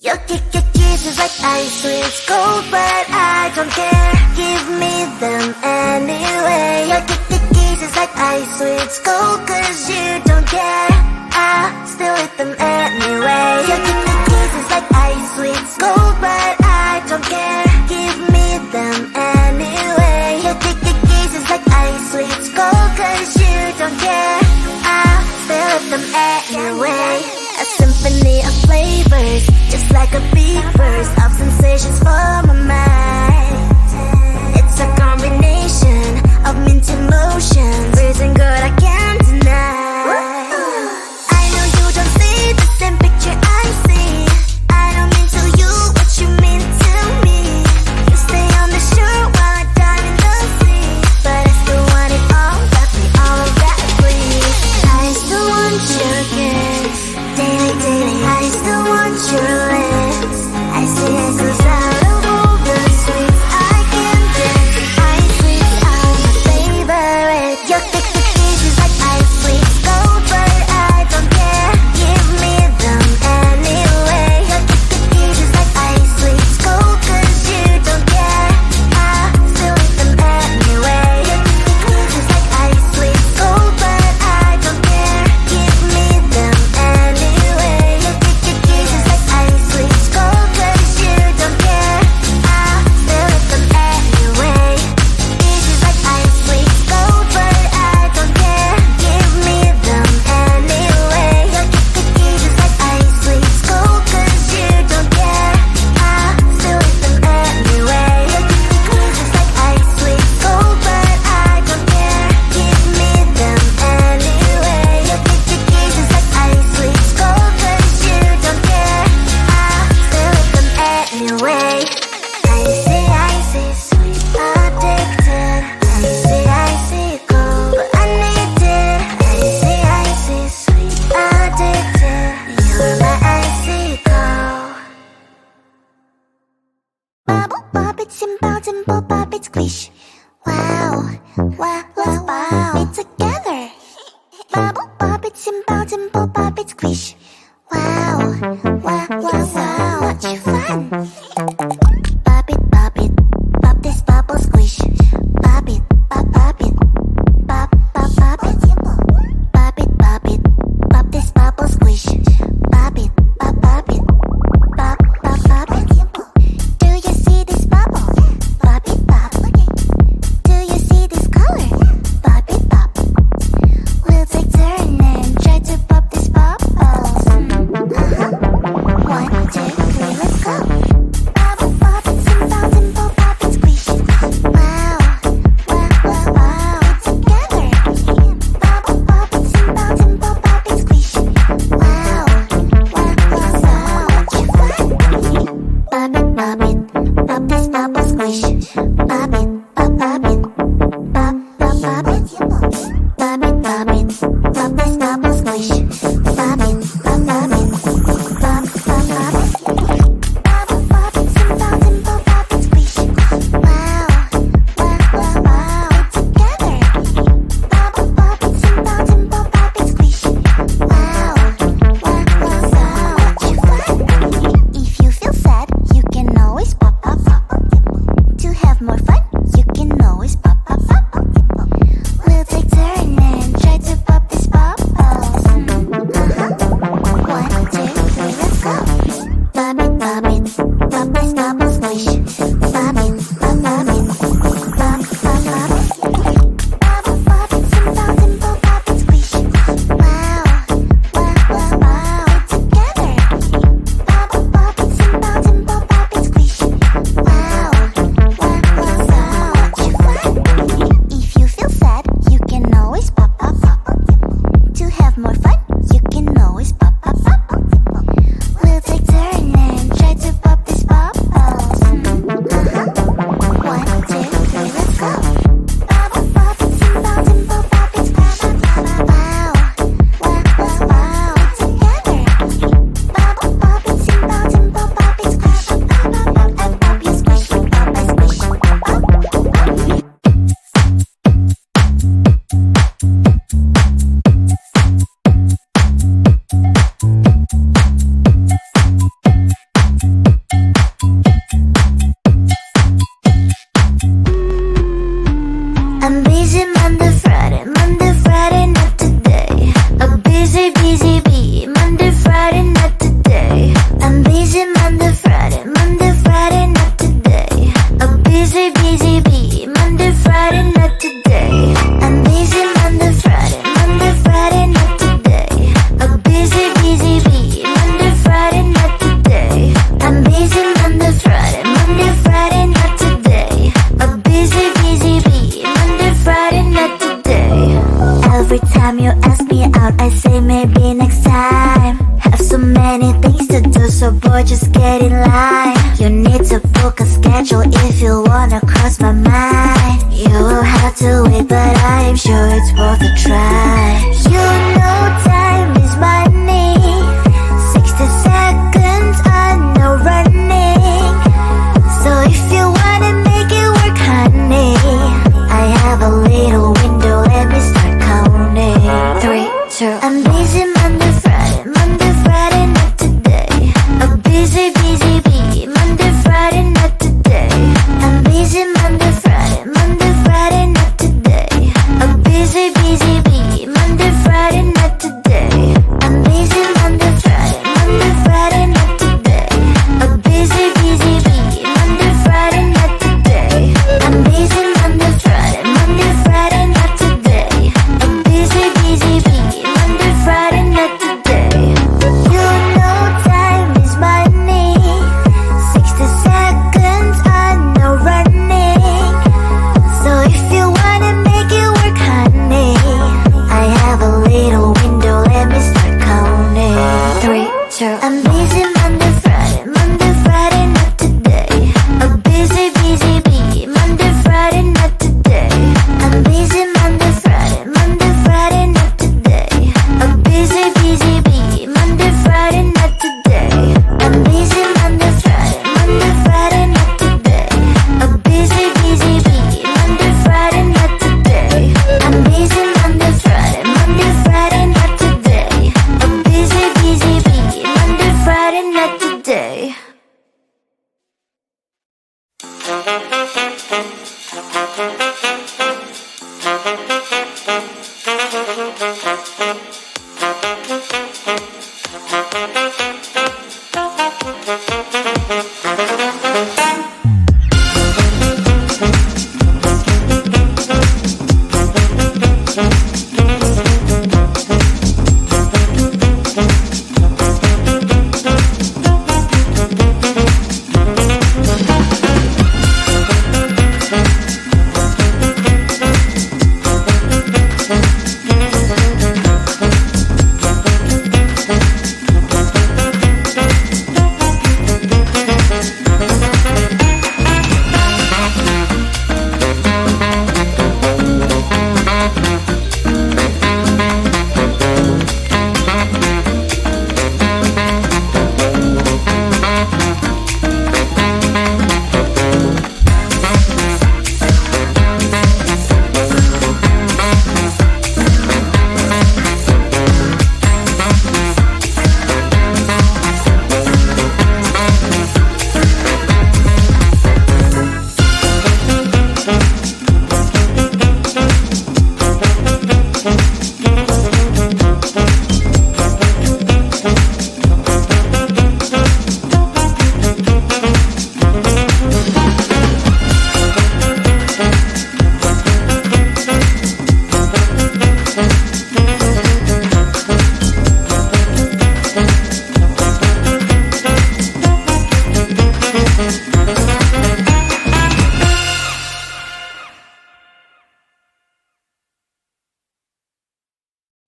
Your kisses like ice with gold, but I don't care. Give me them anyway. Your kisses like ice with gold, cause you don't care. I still hit them anyway. Your kisses like ice with gold, but I don't care. Give me them anyway. Your kisses like ice with gold, cause you don't care. I still hit them anyway. A symphony of flavors, just like a big burst of sensations for my mind. It's a combination of mint emotions, freezing good I can't deny. I know you don't see the same picture I see. I don't mean to you what you mean to me. You stay on the shore while I dive in the sea, but I still want it all, wrap me all that please. I still want your kiss, daily, daily. I still want your lips. I see it goes out of all the sweets I can dance. Ice sweets are my favorite. Your kisses like ice sweets gold, but I don't care. Give me them anyway. Your kisses like ice sweets gold, cause you don't care. I still eat them anyway. Your kisses like ice sweets gold, but I don't care. Give me them anyway. Your kisses like ice sweets gold, cause you don't care. I still eat them anyway. Kisses like ice sweets gold, but I don't care. Give me them anyway. Your kisses like ice sweets gold, cause you don't care. I still eat them anyway. Your kisses like ice sweets gold, but I don't care. Give me them anyway. Your kisses like ice sweets gold, cause you don't care. I still eat them anyway. Icy, sweet, addicted. Icy, cold, but I need it. Icy, sweet, addicted. You're my icy cold. Bubble, pop it, simple, pop it, squish. Wow, wow, let's pop it together. Bubble, pop it, simple, pop it, squish. Wow, wow, wow, much fun. Pop it, pop this bubble squish. Pop it, pop it, pop it. Pop it, pop this bubble squish. Pop it, pop it, pop it. Do you see this bubble? Pop it, pop. Do you see this color? Pop it, pop. We'll take turn and try to pop this bubble. 1, 2, or just get in line. You need to book a schedule if you wanna cross my mind. You will have to wait, but I am sure it's worth a try. You know time is money. 60 seconds on no running. So if you wanna make it work, honey, I have a little window, let me start counting. 3, 2, I'm busy Monday, Friday, Monday, Friday, not today. I'm busy, busy, busy, Monday, Friday, not today. I'm busy Monday, Friday, Monday, Friday, not today. I'm busy, busy, busy, Monday, Friday, not today. I'm busy Monday, Friday, Monday, Friday, not today. I'm busy, busy, busy, Monday, Friday, not today. I'm busy Monday, Friday, Monday, Friday, not today. I'm busy, busy, busy, Monday, Friday, not today. You know time is money. 60 seconds on no running. So if you wanna make it work, honey, I have a little window, let me start counting. 3, 2, I'm busy Monday, Friday, Monday, Friday, not today. I'm busy, busy, busy, Monday, Friday, not today. I'm busy Monday, Friday, Monday, Friday, not today. I'm busy, busy, busy, Monday, Friday, not today. I'm busy Monday, Friday, Monday, Friday, not today. I'm busy, busy, busy, Monday, Friday, not today. I'm busy Monday, Friday, Monday, Friday, not today. I'm busy, busy, busy, Monday, Friday, not today.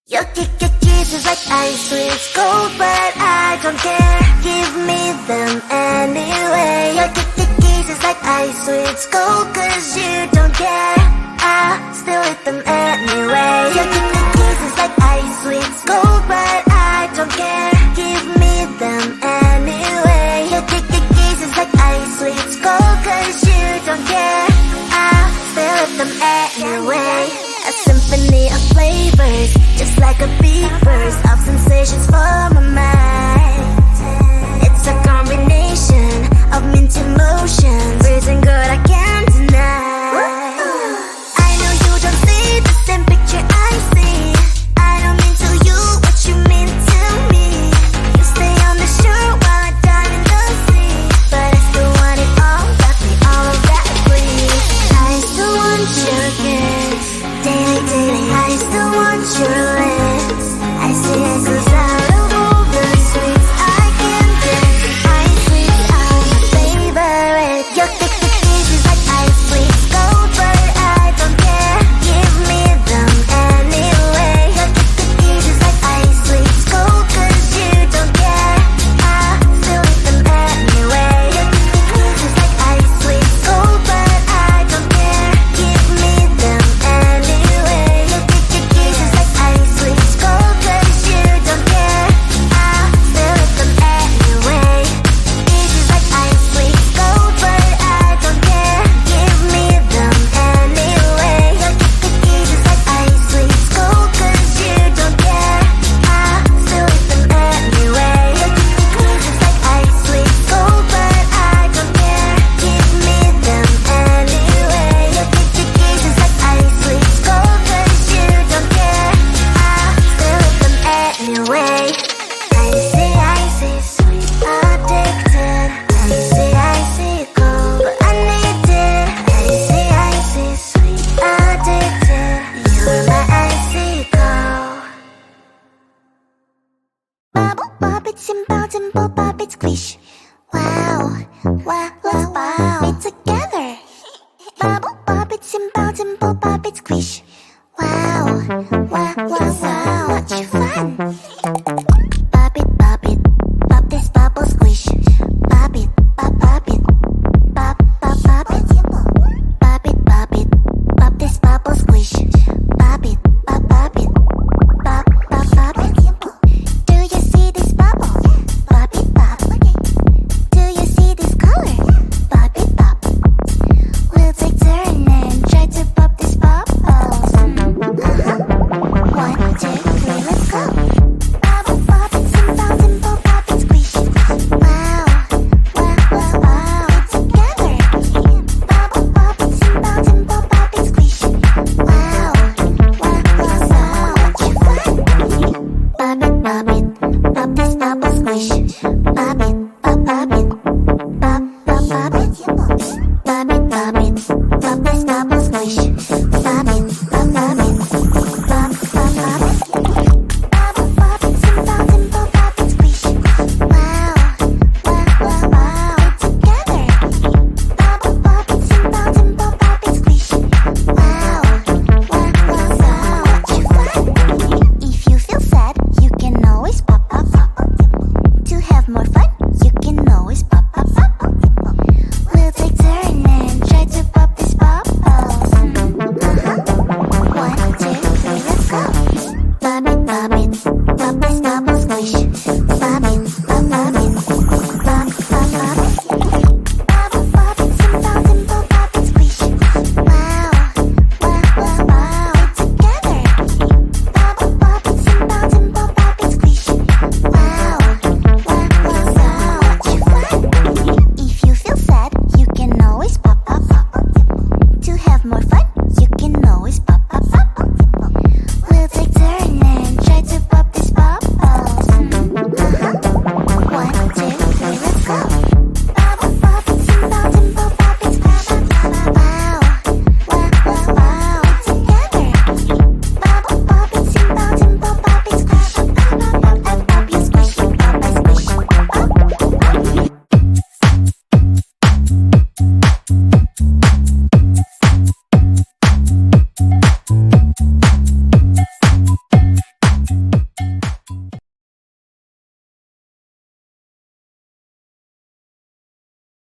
Your kisses like ice with gold, but I don't care. Give me them anyway. Your kisses like ice with gold, cause you don't care. I still hit them anyway. Your kisses like ice with gold, but I don't care. Give me them anyway. Your kisses like ice with gold, cause you don't care. I still hit them anyway. A symphony of flavors, just like a beat burst of sensations for my mind. squish. Wow, wow, let's bob it together. Bubble, bob it, simple, simple, bob it, squish.